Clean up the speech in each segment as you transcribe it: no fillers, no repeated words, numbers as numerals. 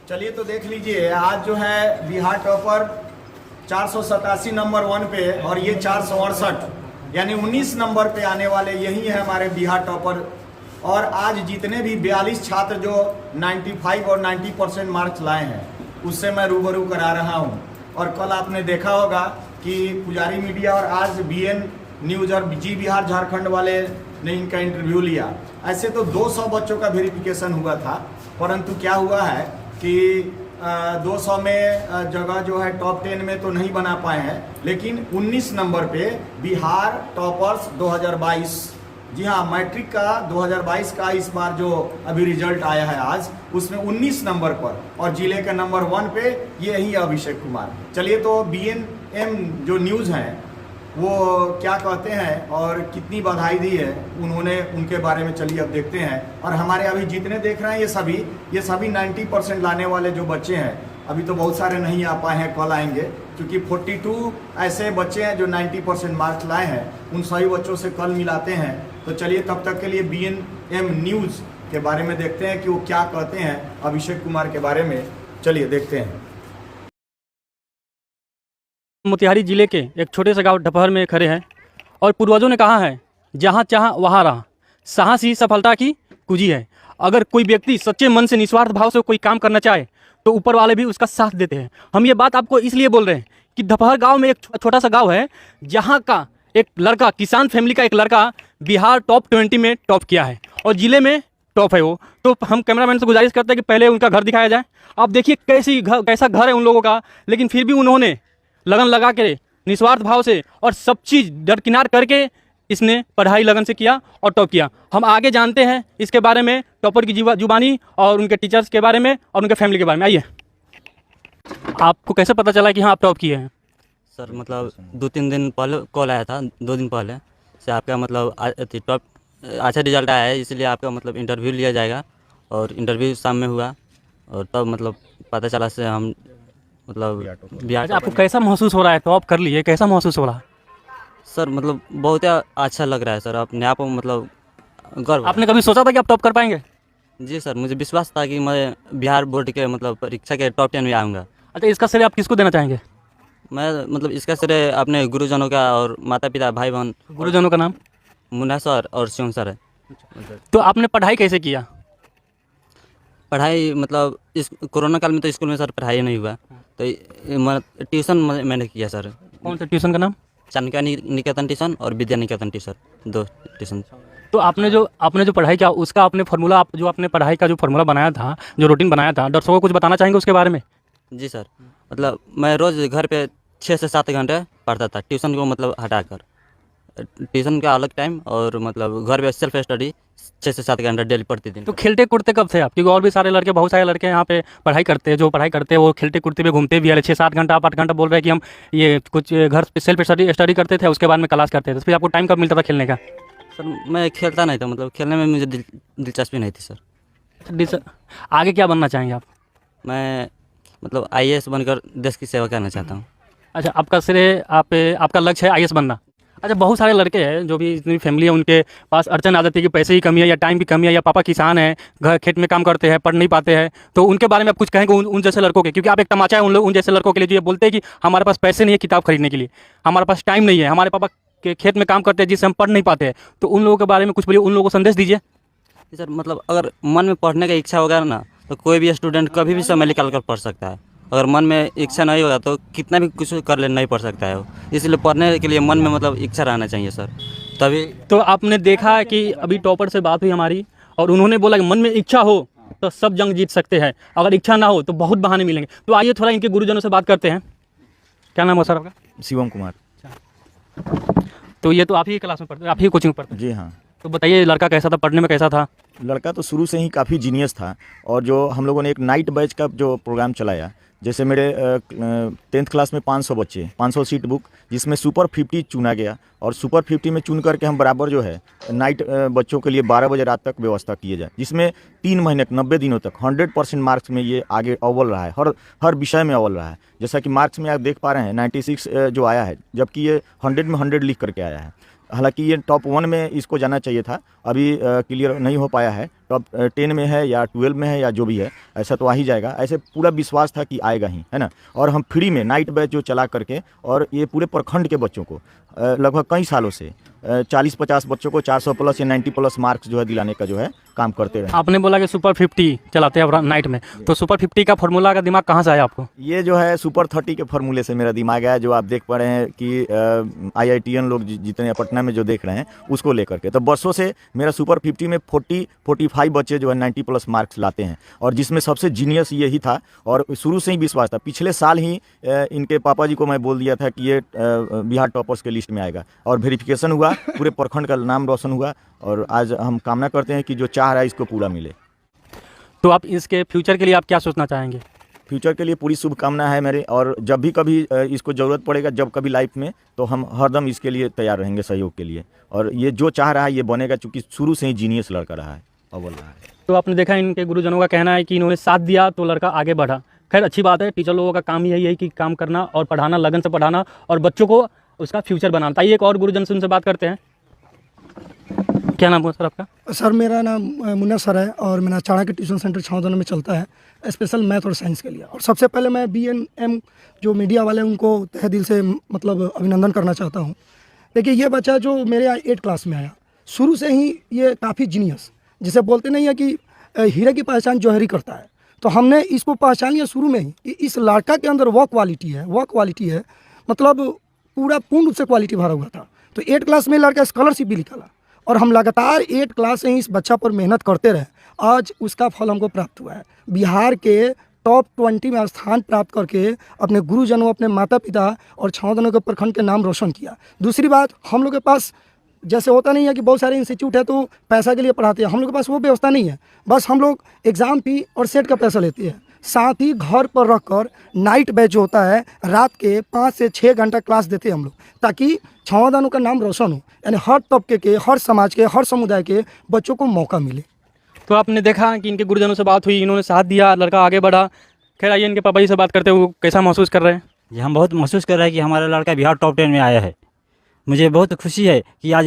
चलिए तो देख लीजिए, आज जो है बिहार टॉपर 487 नंबर 1 पे और ये 468 यानी 19 नंबर पे आने वाले यही है हमारे बिहार टॉपर। और आज जितने भी 42 छात्र जो 95 और 90% मार्क्स लाए हैं उससे मैं रूबरू करा रहा हूँ। और कल आपने देखा होगा कि पुजारी मीडिया और आज बीएन न्यूज़ और जी बिहार झारखंड वाले ने इनका इंटरव्यू लिया। ऐसे तो 200 बच्चों का वेरिफिकेशन हुआ था, परंतु क्या हुआ है कि 200 में जगह जो है टॉप 10 में तो नहीं बना पाए हैं, लेकिन 19 नंबर पे बिहार टॉपर्स 2022, जी हाँ मैट्रिक का 2022 का इस बार जो अभी रिजल्ट आया है आज, उसमें 19 नंबर पर और जिले के नंबर 1 पे ये ही अभिषेक कुमार। चलिए तो बीएनएम जो न्यूज़ हैं वो क्या कहते हैं और कितनी बधाई दी है उन्होंने, उनके बारे में चलिए अब देखते हैं। और हमारे अभी जितने देख रहे हैं ये सभी 90% लाने वाले जो बच्चे हैं, अभी तो बहुत सारे नहीं आ पाए हैं, कल आएंगे, क्योंकि 42 ऐसे बच्चे हैं जो 90% मार्क्स लाए हैं। उन सभी बच्चों से कल मिलाते हैं। तो चलिए तब तक के लिए बीएनएम न्यूज़ के बारे में देखते हैं कि वो क्या कहते हैं अभिषेक कुमार के बारे में। चलिए देखते हैं। मोतिहारी जिले के एक छोटे से गांव डपहर में खड़े हैं और पूर्वजों ने कहा है, जहां चाहा वहां रहा, साहस ही सफलता की कुंजी है। अगर कोई व्यक्ति सच्चे मन से निस्वार्थ भाव से कोई काम करना चाहे तो ऊपर वाले भी उसका साथ देते हैं। हम ये बात आपको इसलिए बोल रहे हैं कि डपहर गांव में एक छोटा सा गांव है जहां का एक लड़का, किसान फैमिली का एक लड़का बिहार टॉप 20 में टॉप किया है और जिले में टॉप है वो। तो हम कैमरामैन से गुजारिश करते हैं कि पहले उनका घर दिखाया जाए। आप देखिए कैसा घर है उन लोगों का, लेकिन फिर भी उन्होंने लगन लगा के निस्वार्थ भाव से और सब चीज़ दरकिनार करके इसने पढ़ाई लगन से किया और टॉप किया। हम आगे जानते हैं इसके बारे में, टॉपर की जुबानी और उनके टीचर्स के बारे में और उनके फैमिली के बारे में। आइए, आपको कैसे पता चला कि हाँ आप टॉप किए हैं? सर मतलब 2-3 दिन पहले कॉल आया था, 2 दिन पहले से आपका मतलब टॉप अच्छा रिजल्ट आया है, इसलिए आपका मतलब इंटरव्यू लिया जाएगा। और इंटरव्यू शाम में हुआ और तब मतलब पता चला से हम मतलब बिहार। आपको कैसा महसूस हो रहा है? टॉप कर लिए, कैसा महसूस हो रहा है? सर मतलब बहुत अच्छा लग रहा है सर, अपने आप मतलब गर्व। आपने कभी सोचा था कि आप टॉप कर पाएंगे? जी सर, मुझे विश्वास था कि मैं बिहार बोर्ड के मतलब परीक्षा के टॉप 10 में आऊँगा। अच्छा, इसका श्रेय आप किसको देना चाहेंगे? मैं मतलब इसका श्रेय अपने गुरुजनों का और माता पिता भाई बहन। गुरुजनों का नाम? मुन्ना सर और शिवम सर है। तो आपने पढ़ाई कैसे किया? पढ़ाई मतलब इस कोरोना काल में तो स्कूल में सर पढ़ाई नहीं हुआ, तो ट्यूशन मैंने किया सर। कौन सा ट्यूशन का नाम? चाणक्य निकेतन ट्यूशन और विद्या निकेतन ट्यूशन, 2 ट्यूशन। तो आपने जो पढ़ाई किया उसका आपने फार्मूला, जो आपने पढ़ाई का जो फार्मूला बनाया था, जो रूटीन बनाया था, दर्शकों को कुछ बताना चाहेंगे उसके बारे में? जी सर, मतलब मैं रोज़ घर पे 6 से 7 घंटे पढ़ता था, ट्यूशन को मतलब हटाकर। ट्यूशन का अलग टाइम और मतलब घर पे सेल्फ स्टडी 6 से 7 घंटे डेली पढ़ती थी। तो खेलते कूदते कब थे आप? क्योंकि और भी सारे लड़के, बहुत सारे लड़के यहाँ पे पढ़ाई करते हैं, जो पढ़ाई करते हैं वो खेलते कूदते भी घूमते भी है। 6-7 घंटा, आप 8 घंटा बोल रहे हैं कि हम ये कुछ घर पे सेल्फ स्टडी करते थे, उसके बाद में क्लास करते थे। तो फिर आपको टाइम कब मिलता था खेलने का? सर मैं खेलता नहीं था, मतलब खेलने में मुझे दिलचस्पी नहीं थी सर। आगे क्या बनना चाहेंगे आप? मैं मतलब IAS बनकर देश की सेवा करना चाहता हूँ। अच्छा, आपका श्रेय आपका लक्ष्य है IAS बनना? अच्छा, बहुत सारे लड़के हैं जो भी जितनी फैमिली है उनके पास अड़चन आ जाती है कि पैसे की कमी है या टाइम की कमी है या पापा किसान है, घर खेत में काम करते हैं, पढ़ नहीं पाते हैं। तो उनके बारे में आप कुछ कहेंगे उन जैसे लड़कों के? क्योंकि आप एक तमाचा है उन जैसे लड़कों के लिए जो ये बोलते हैं कि हमारे पास पैसे नहीं है किताब खरीदने के लिए, हमारे पास टाइम नहीं है, हमारे पापा के खेत में काम करते हैं जिससे हम पढ़ नहीं पाते हैं। तो उन लोगों के बारे में कुछ बोलिए, उन लोगों को संदेश दीजिए। सर मतलब अगर मन में पढ़ने की इच्छा होगा ना तो कोई भी स्टूडेंट कभी भी समय निकाल कर पढ़ सकता है। अगर मन में इच्छा नहीं होगा तो कितना भी कुछ कर ले नहीं पढ़ सकता है वो। इसलिए पढ़ने के लिए मन में मतलब इच्छा रहना चाहिए सर, तभी। तो आपने देखा है कि अभी टॉपर से बात हुई हमारी और उन्होंने बोला कि मन में इच्छा हो तो सब जंग जीत सकते हैं, अगर इच्छा ना हो तो बहुत बहाने मिलेंगे। तो आइए थोड़ा इनके गुरुजनों से बात करते हैं। क्या नाम है सर आपका? शिवम कुमार। तो ये तो आप ही क्लास में पढ़ते, आप ही कोचिंग में पढ़ते? जी हाँ। तो बताइए लड़का कैसा था, पढ़ने में कैसा था? लड़का तो शुरू से ही काफ़ी जीनियस था। और जो हम लोगों ने एक नाइट बैच का जो प्रोग्राम चलाया, जैसे मेरे 10th क्लास में 500 बच्चे, 500 सीट बुक, जिसमें सुपर 50 चुना गया और सुपर 50 में चुन करके हम बराबर जो है नाइट बच्चों के लिए 12 बजे रात तक व्यवस्था किए जाए, जिसमें 3 महीने 90 दिनों तक 100% मार्क्स में ये आगे अव्वल रहा है, हर विषय में अव्वल रहा है। जैसा कि मार्क्स में आप देख पा रहे हैं 96 जो आया है, जबकि ये 100 में 100 लिख करके आया है। हालांकि ये टॉप 1 में इसको जाना चाहिए था, अभी क्लियर नहीं हो पाया है। टॉप 10 में है या 12 में है या जो भी है, ऐसा तो आ ही जाएगा। ऐसे पूरा विश्वास था कि आएगा ही, है ना। और हम फ्री में नाइट बैच जो चला करके, और ये पूरे प्रखंड के बच्चों को लगभग कई सालों से 40-50 बच्चों को 400 प्लस या 90 प्लस मार्क्स जो है दिलाने का जो है काम करते रहे। आपने बोला कि सुपर 50 चलाते हैं नाइट में, तो सुपर 50 का फॉर्मूला का दिमाग कहाँ से आया आपको? ये जो है सुपर 30 के फार्मूले से मेरा दिमाग आया, जो आप देख पा रहे हैं कि IITian लोग जितने पटना में जो देख रहे हैं उसको लेकर के। तो बरसों से मेरा सुपर 50 में 40-45 बच्चे जो है 90 प्लस मार्क्स लाते हैं, और जिसमें सबसे जीनियस यही था और शुरू से ही विश्वास था। पिछले साल ही इनके पापा जी को मैं बोल दिया था कि ये बिहार टॉपर्स के लिस्ट में आएगा, और वेरिफिकेशन हुआ, पूरे प्रखंड का नाम रोशन हुआ, और आज हम कामना करते हैं कि जो चाह रहा है इसको पूरा मिले। तो आप इसके फ्यूचर के लिए आप क्या सोचना चाहेंगे? फ्यूचर के लिए पूरी शुभकामना है मेरे, और जब भी कभी इसको ज़रूरत पड़ेगा, जब कभी लाइफ में, तो हम हरदम इसके लिए तैयार रहेंगे सहयोग के लिए। और ये जो चाह रहा है ये बनेगा, चूँकि शुरू से ही जीनियस लड़का रहा है और बोल रहा है। तो आपने देखा इनके गुरुजनों का कहना है कि इन्होंने साथ दिया तो लड़का आगे बढ़ा। खैर अच्छी बात है, टीचर लोगों का काम यही है कि काम करना और पढ़ाना, लगन से पढ़ाना और बच्चों को उसका फ्यूचर बनाना। आइए एक और गुरुजन से उनसे बात करते हैं। क्या नाम हुआ सर आपका? सर मेरा नाम मुन्ना सर है, और मेरा चाणक्य ट्यूशन सेंटर छावदाना में चलता है, स्पेशल मैथ और साइंस के लिए। और सबसे पहले मैं BNM जो मीडिया वाले उनको तहे दिल से मतलब अभिनंदन करना चाहता हूँ। देखिए ये बच्चा जो मेरे यहाँ 8 क्लास में आया, शुरू से ही ये काफ़ी जीनियस, जिसे बोलते नहीं है कि हीरे की पहचान जौहरी करता है, तो हमने इसको पहचान लिया शुरू में ही। इस लड़का के अंदर वो क्वालिटी है मतलब पूरा पूर्ण रूप से क्वालिटी भरा हुआ था। तो 8 क्लास में लड़का स्कॉलरशिप भी निकाला, और हम लगातार 8 क्लास से ही इस बच्चा पर मेहनत करते रहे। आज उसका फल हमको प्राप्त हुआ है। बिहार के टॉप 20 में स्थान प्राप्त करके अपने गुरुजनों, अपने माता पिता और छावदाना के प्रखंड के नाम रोशन किया। दूसरी बात, हम लोग के पास जैसे होता नहीं है कि बहुत सारे इंस्टीट्यूट है तो पैसा के लिए पढ़ाते हैं, हम लोग के पास वो व्यवस्था नहीं है। बस हम लोग एग्ज़ाम फी और सेट का पैसा लेते हैं, साथ ही घर पर रखकर नाइट बैच जो होता है रात के 5 से 6 घंटा क्लास देते हैं हम लोग, ताकि छावदानों का नाम रोशन हो, यानी हर तबके के, हर समाज के, हर समुदाय के बच्चों को मौका मिले। तो आपने देखा कि इनके गुरुजनों से बात हुई, इन्होंने साथ दिया, लड़का आगे बढ़ा। खैर आइए इनके पापा जी से बात करते हुए कैसा महसूस कर रहे हैं? जी हम बहुत महसूस कर रहे हैं कि हमारा लड़का बिहार टॉप 10 में आया है। मुझे बहुत खुशी है कि आज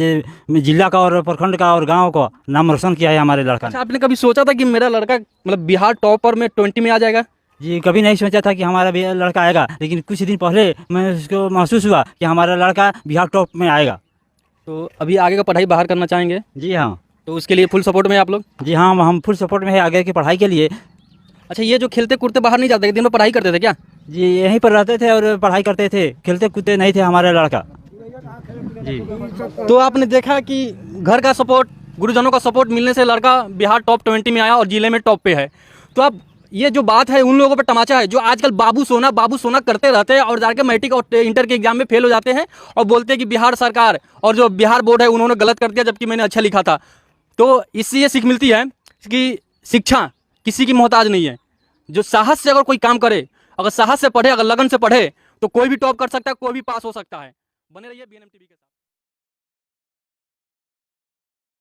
जिला का और प्रखंड का और गांव का नाम रोशन किया है हमारे लड़का ने। अच्छा, आपने कभी सोचा था कि मेरा लड़का मतलब बिहार टॉपर में 20 में आ जाएगा? जी कभी नहीं सोचा था कि हमारा भी लड़का आएगा, लेकिन कुछ दिन पहले मैं उसको महसूस हुआ कि हमारा लड़का बिहार टॉप में आएगा। तो अभी आगे का पढ़ाई बाहर करना चाहेंगे? जी हाँ। तो उसके लिए फुल सपोर्ट में हैं आप लोग? जी हाँ, हम फुल सपोर्ट में है आगे की पढ़ाई के लिए। अच्छा, ये जो खेलते कूदते बाहर नहीं जाते, दिन में पढ़ाई करते थे क्या? जी यहीं पर रहते थे और पढ़ाई करते थे, खेलते कूदते नहीं थे हमारा लड़का। जी तो आपने देखा कि घर का सपोर्ट, गुरुजनों का सपोर्ट मिलने से लड़का बिहार टॉप 20 में आया और जिले में टॉप पे है। तो अब ये जो बात है उन लोगों पर तमाचा है जो आजकल बाबू सोना करते रहते हैं और जाके मैट्रिक और इंटर के एग्जाम में फेल हो जाते हैं और बोलते हैं कि बिहार सरकार और जो बिहार बोर्ड है उन्होंने गलत कर दिया, जबकि मैंने अच्छा लिखा था। तो इससे ये सीख मिलती है कि शिक्षा किसी की मोहताज नहीं है। जो साहस से अगर कोई काम करे, अगर साहस से पढ़े, अगर लगन से पढ़े, तो कोई भी टॉप कर सकता है, कोई भी पास हो सकता है। बने रहिए BNM TV के साथ।